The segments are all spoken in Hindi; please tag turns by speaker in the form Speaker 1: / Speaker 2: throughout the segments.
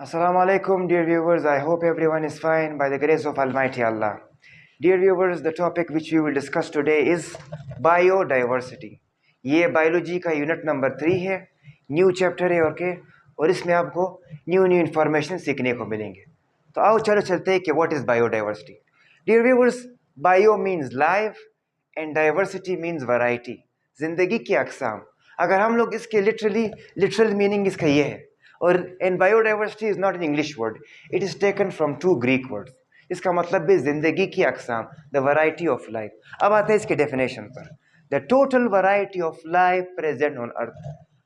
Speaker 1: Assalamu alaikum, dear viewers. I hope everyone is fine by the grace of Almighty Allah. Dear viewers, the topic which we will discuss today is biodiversity. ये बायोलॉजी का यूनिट नंबर 3 है, न्यू चैप्टर है ओके, और इसमें आपको न्यू इन्फॉर्मेशन सीखने को मिलेंगे. तो आओ चलो चलते हैं कि what is biodiversity. Dear viewers, bio means life and diversity means variety, जिंदगी की अकसाम. अगर हम लोग इसके लिटरल मीनिंग इसका ये है, और and biodiversity is not an English word, it is taken from 2 Greek words. इसका मतलब भी ज़िंदगी की अकसाम, द वैरायटी ऑफ लाइफ. अब आते हैं इसके डेफिनेशन पर. The total variety of life present on earth.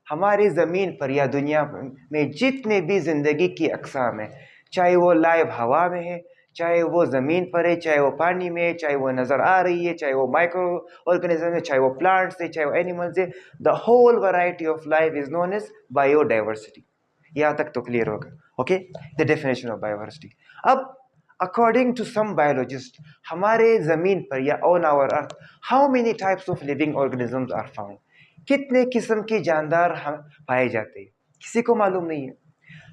Speaker 1: हमारी ज़मीन पर या दुनिया में जितने भी ज़िंदगी की अकसाम है, चाहे वो लाइव हवा में है, चाहे वो ज़मीन पर है, चाहे वो पानी में है, चाहे वो नज़र आ रही है, चाहे वो माइक्रो ऑर्गेनिज्म है, चाहे वो प्लांट्स है, चाहे वो एनिमल्स है, the whole variety of life is known as biodiversity. यहाँ तक तो क्लियर होगा. Okay, the definition of biodiversity. अब अकॉर्डिंग टू सम बायोलॉजिस्ट, हमारे ज़मीन पर या on our earth how many types of living organisms are found. कितने किस्म के जानदार हम पाए जाते हैं, किसी को मालूम नहीं है.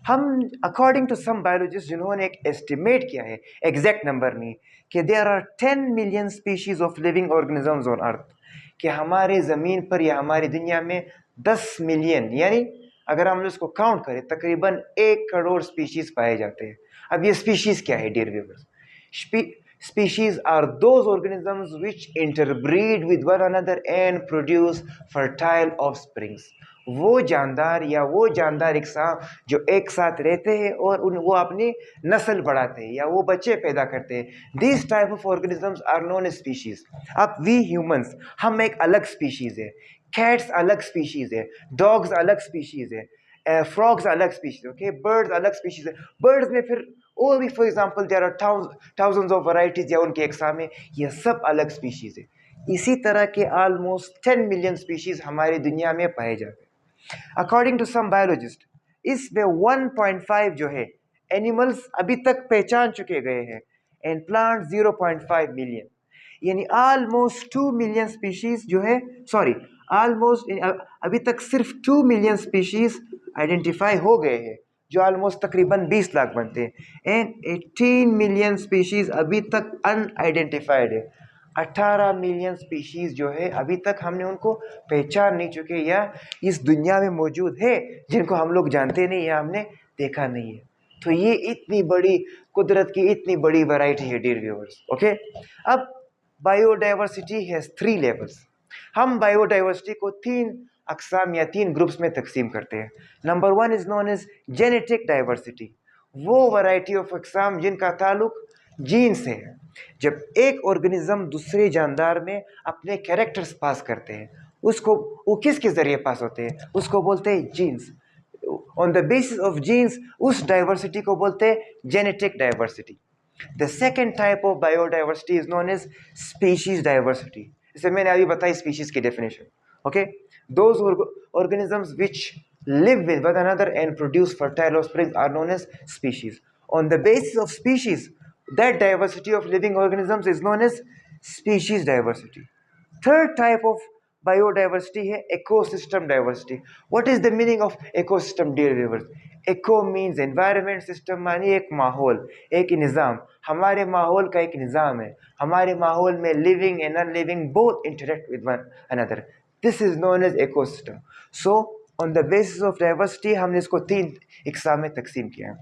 Speaker 1: हम अकॉर्डिंग टू सम बायोलॉजिस्ट, जिन्होंने एक एस्टिमेट किया है, एग्जैक्ट नंबर नहीं, कि there are 10 million species of living organisms on earth. कि हमारे ज़मीन पर या हमारी दुनिया में 10 मिलियन, यानी अगर हम इसको काउंट करें तकरीबन 1 करोड़ स्पीशीज पाए जाते हैं. अब ये स्पीशीज क्या है dear viewers? Species are those organisms which interbreed with one another and produce fertile offsprings. वो जानदार या वो जानदार इकसाम जो एक साथ रहते हैं और वो अपनी नस्ल बढ़ाते हैं या वो बच्चे पैदा करते हैं. This type of organisms are known as species. अब वी ह्यूमंस, हम एक अलग स्पीशीज है. कैट्स अलग स्पीशीज है, डॉग्स अलग स्पीशीज है, फ्रॉग्स अलग स्पीशीज, ओके, बर्ड्स अलग स्पीशीज है. बर्ड्स में फिर और भी for example there are thousands of varieties या उनके अक़साम है, ये सब अलग स्पीशीज है. इसी तरह के ऑलमोस्ट 10 मिलियन स्पीशीज हमारी दुनिया में पाए जाते हैं. अकॉर्डिंग टू सम बायोलॉजिस्ट, इसमें 1.5 जो है एनिमल्स अभी तक पहचान चुके गए हैं, एंड प्लांट 0.5 मिलियन. यानी ऑलमोस्ट 2 मिलियन स्पीशीज जो है, सॉरी, ऑलमोस्ट अभी तक सिर्फ 2 मिलियन स्पीशीज आइडेंटिफाई हो गए हैं, जो ऑलमोस्ट तकरीबन 20 लाख बनते हैं. एंड 18 मिलियन स्पीशीज अभी तक अनआइडेंटिफाइड है. 18 मिलियन स्पीशीज जो है अभी तक हमने उनको पहचान नहीं चुके, या इस दुनिया में मौजूद है जिनको हम लोग जानते नहीं या हमने देखा नहीं है. तो ये इतनी बड़ी कुदरत की इतनी बड़ी वैरायटी है डियर व्यूअर्स. ओके, अब बायोडाइवर्सिटी हैज़ 3 लेवल्स. हम बायोडाइवर्सिटी को 3 अक़साम या 3 ग्रुप्स में तकसीम करते हैं. Number 1 is known as genetic diversity. वो वैरायटी ऑफ अक़साम जिनका ताल्लुक जीन से है. जब एक ऑर्गेनिज्म दूसरे जानदार में अपने कैरेक्टर्स पास करते हैं, उसको वो किसके ज़रिए पास होते हैं, उसको बोलते हैं genes. On the basis of genes उस डाइवर्सिटी को बोलते हैं genetic diversity. The second type of biodiversity is known as species diversity. इसे मैंने अभी बताई स्पीशीज की definition. Okay, those organisms which live with one another and produce fertile offspring are known as species. On the basis of species, that diversity of living organisms is known as species diversity. Third type of biodiversity है ecosystem diversity. What is the meaning of ecosystem dear viewers? Eco means environment, system मानी एक माहौल, एक निज़ाम. हमारे माहौल का एक निज़ाम है. हमारे माहौल में living and non-living both interact with one another. This is known as ecosystem. So on the basis of diversity हमने इसको 3 इकसाम में तकसीम किया है.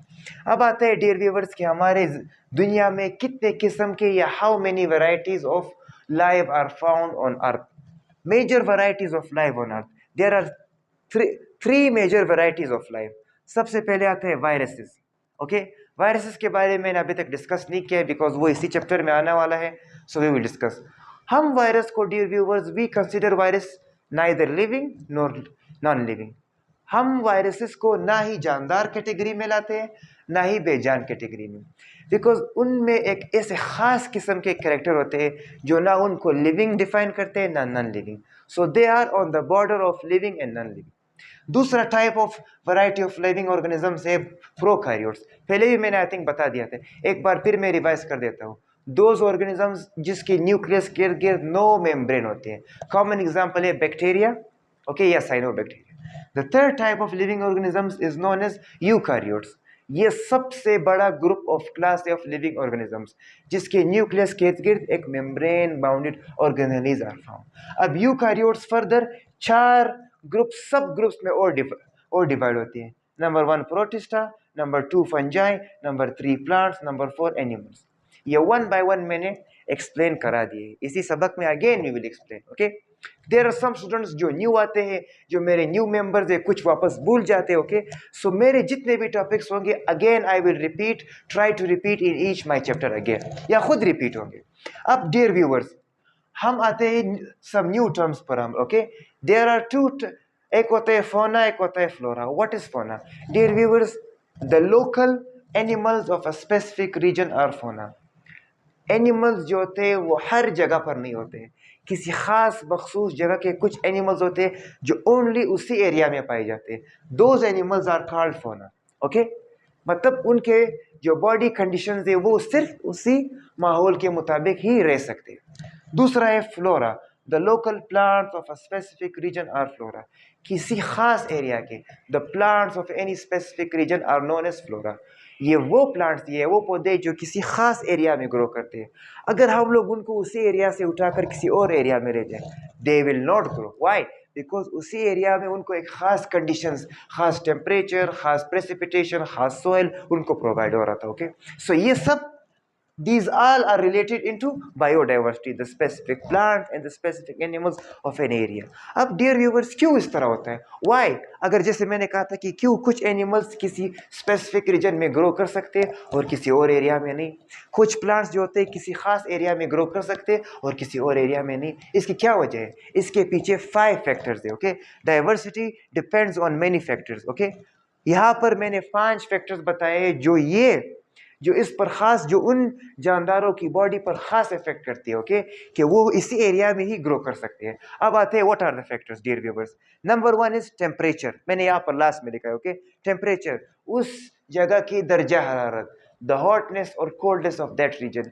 Speaker 1: अब आते हैं डियर व्यूअर्स कि हमारे दुनिया में कितने किस्म के या how many varieties of life are found on earth. Major varieties of life on earth, there are 3 major varieties of life. सबसे पहले आते हैं वायरसेस. ओके, वायरसेस के बारे में मैंने अभी तक डिस्कस नहीं किया है बिकॉज वो इसी चैप्टर में आने वाला है, सो वी विल डिस्कस. हम वायरस को dear viewers we consider virus neither living nor non living. हम वायरसेस को ना ही जानदार कैटेगरी में लाते हैं ना ही बेजान कैटेगरी में, बिकॉज उनमें एक ऐसे ख़ास किस्म के कैरेक्टर होते हैं जो ना उनको लिविंग डिफाइन करते हैं ना non living. So they are on the border of living and non living. दूसरा type of variety of living organisms है प्रोकैरियोट्स. पहले भी मैंने आई थिंक बता दिया था, एक बार फिर मैं रिवाइज कर देता हूँ. दोज ऑर्गेनिजम्स जिसके न्यूक्लियस के इर्द गिर्द नो मेम्ब्रेन होते हैं. कॉमन एग्जाम्पल है बैक्टीरिया, ओके, या cyanobacteria. The third type of living organisms is known as eukaryotes. ये सबसे बड़ा group of class of living organisms जिसके न्यूक्लियस के इर्द गिर्द एक membrane bounded organelles are found. अब eukaryotes further 4 group subgroups में और डिवाइड होते हैं। Number 1 protista, number 2 fungi, number 3 plants, number 4 animals. ये 1 बाय 1 मैंने एक्सप्लेन करा दिए, इसी सबक में again we will explain. Okay, there are some students जो न्यू आते हैं, जो मेरे न्यू मेंबर्स है, कुछ वापस भूल जाते हैं। ओके, सो मेरे जितने भी टॉपिक्स होंगे again I will repeat, try to repeat in each my chapter again, या खुद रिपीट होंगे। अब डियर व्यूअर्स, हम आते हैं सब न्यू टर्म्स पर हम। ओके, देयर आर टू, एक होता है फोना, एक होता है flora. What is fauna? Dear viewers, the local animals of a specific region are fauna. Animals जो होते हैं वो हर जगह पर नहीं होते हैं, किसी खास मखसूस जगह के कुछ एनिमल्स होते हैं जो ओनली उसी एरिया में पाए जाते हैं। दोज एनिमल्स आर कॉल्ड फोना। ओके, मतलब उनके जो बॉडी कंडीशंस है वो सिर्फ उसी माहौल के मुताबिक ही रह सकते हैं। दूसरा है flora, the local plants of a specific region are flora. किसी खास एरिया के the plants of any specific region are known as flora. ये वो प्लांट्स, ये वो पौधे जो किसी खास एरिया में ग्रो करते हैं। अगर हम लोग उनको उसी एरिया से उठाकर किसी और एरिया में ले जाएं, they will not grow. Why? Because उसी एरिया में उनको एक खास कंडीशंस, खास टेम्परेचर, खास प्रेसिपिटेशन, खास सोइल उनको प्रोवाइड हो रहा था। ओके, सो ये सब these all are related into biodiversity, the specific plant and the specific animals of an area. अब dear viewers, क्यों इस तरह होता है? Why? अगर जैसे मैंने कहा था कि क्यों कुछ एनिमल्स किसी स्पेसिफिक रीजन में ग्रो कर सकते हैं और किसी और एरिया में नहीं, कुछ प्लांट्स जो होते हैं किसी खास एरिया में ग्रो कर सकते हैं और किसी और एरिया में नहीं। इसकी क्या वजह है? इसके पीछे 5 फैक्टर्स है। Okay, diversity depends on many factors. Okay, यहाँ पर मैंने 5 फैक्टर्स बताए जो इस पर खास, जो उन जानदारों की बॉडी पर खास इफेक्ट करती है। ओके, कि वो इसी एरिया में ही ग्रो कर सकते हैं। अब आते हैं what are the factors dear viewers. Number 1 is temperature, मैंने यहाँ पर लास्ट में लिखा है। ओके, टेम्परेचर, उस जगह की दर्जा हरारत, द हॉटनेस और कोल्डनेस ऑफ दैट रीजन।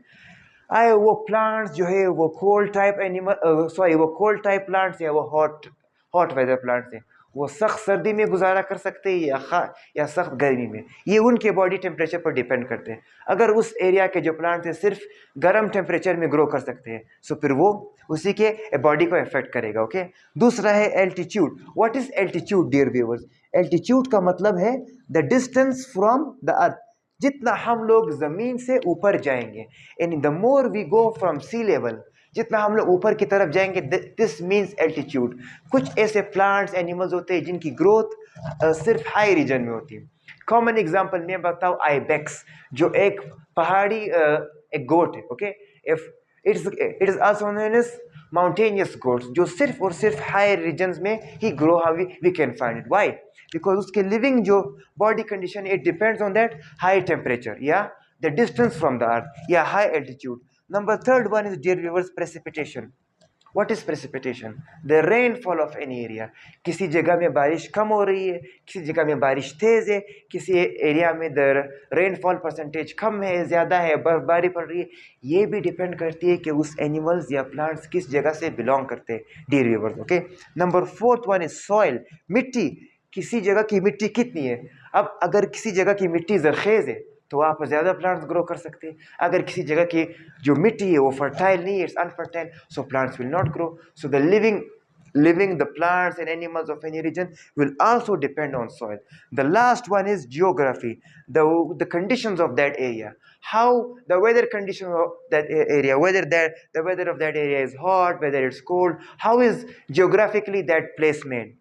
Speaker 1: आए वो प्लांट्स जो है वो कोल्ड टाइप एनिमल, सॉरी वो कोल्ड टाइप प्लांट्स या वो हॉट वेदर प्लांट्स हैं, वो सख्त सर्दी में गुजारा कर सकते हैं या सख्त गर्मी में, ये उनके बॉडी टेम्परेचर पर डिपेंड करते हैं। अगर उस एरिया के जो प्लांट्स हैं सिर्फ गर्म टेम्परेचर में ग्रो कर सकते हैं, सो फिर वो उसी के बॉडी को इफेक्ट करेगा। ओके, दूसरा है altitude. What is altitude dear viewers? Altitude का मतलब है the distance from the earth, जितना हम लोग ज़मीन से ऊपर जाएंगे, and the more we go from sea level, जितना हम लोग ऊपर की तरफ जाएंगे, दिस मीन्स एल्टीट्यूड। कुछ ऐसे प्लांट्स एनिमल्स होते हैं जिनकी ग्रोथ सिर्फ हाई रीजन में होती है। कॉमन एग्जांपल मैं बताऊँ, आइबेक्स जो एक पहाड़ी एक गोट है। Okay, if it is also known as mountainous goats, जो सिर्फ और सिर्फ हाई रीजन्स में ही grow, how we can find it. Why? Because उसके लिविंग जो body condition it depends on that high temperature या the distance from the earth या high altitude. Number third one is dear viewers precipitation. What is precipitation? The rainfall of any area. किसी जगह में बारिश कम हो रही है, किसी जगह में बारिश तेज है, किसी एरिया में द रेनफॉल परसेंटेज कम है, ज़्यादा है, बर्फबारी पड़ रही है। ये भी डिपेंड करती है कि उस एनिमल्स या प्लांट्स किस जगह से बिलोंग करते हैं dear viewers. Okay, number fourth one is soil, मिट्टी। किसी जगह की मिट्टी कितनी है? अब अगर किसी जगह की मिट्टी जरखेज़ है तो वहाँ पर ज़्यादा प्लांट्स ग्रो कर सकते हैं। अगर किसी जगह की जो मिट्टी है वो फर्टाइल नहीं है, it's unfertile, so plants will not grow. So the living the plants and animals of any region will also depend on soil. The last one is geography, the conditions of that area, how the weather condition of that area, whether the weather of that area is hot, whether it's cold, how is geographically that place made.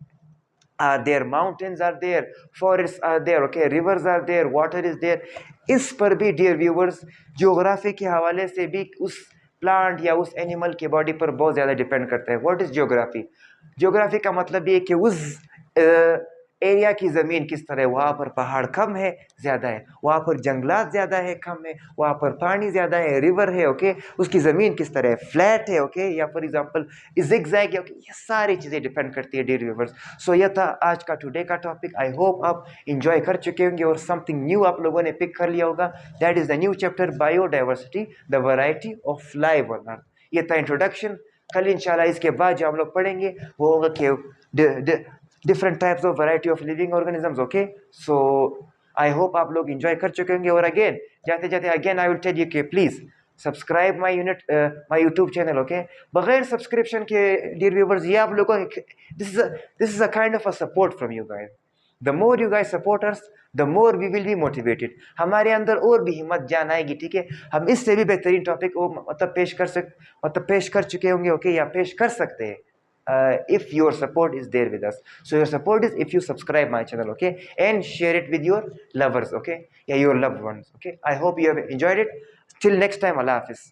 Speaker 1: Are there mountains, are there forests, are there okay rivers, are there water is there. इस पर भी डियर व्यूअर्स ज्योग्राफी के हवाले से भी उस प्लांट या उस एनिमल के बॉडी पर बहुत ज़्यादा डिपेंड करता है। What is geography? ज्योग्राफी का मतलब ये कि उस एरिया की ज़मीन किस तरह है, वहाँ पर पहाड़ कम है ज़्यादा है, वहाँ पर जंगलात ज़्यादा है कम है, वहाँ पर पानी ज़्यादा है रिवर है, ओके, उसकी ज़मीन किस तरह है, फ्लैट है, ओके, या फॉर एग्जांपल जिगजैग है, ओके, ये सारी चीज़ें डिपेंड करती है डियर व्यूअर्स। सो यह था आज का टुडे का टॉपिक। आई होप आप इंजॉय कर चुके होंगे और समथिंग न्यू आप लोगों ने पिक कर लिया होगा। That is the new chapter biodiversity, the variety of life on अर्थ। ये था इंट्रोडक्शन। कल इंशाल्लाह इसके बाद जो हम लोग पढ़ेंगे वो होगा कि different types of variety of living organisms. Okay, so I hope आप लोग इंजॉय कर चुके होंगे। और अगेन जाते जाते again I will tell you कि please subscribe my YouTube channel, okay. बगैर सब्सक्रिप्शन के डियर व्यूवर्स, ये आप लोगों को this is a kind of a support from you guys. The more you guys support us, the more we will be motivated. हमारे अंदर और भी हिम्मत जान आएगी, ठीक है। हम इससे भी बेहतरीन टॉपिक मतलब पेश कर चुके होंगे, ओके, या पेश कर सकते हैं if your support is there with us. So your support is if you subscribe my channel, okay, and share it with your lovers, okay, yeah, your loved ones, okay. I hope you have enjoyed it. Till next time, Allah Hafiz.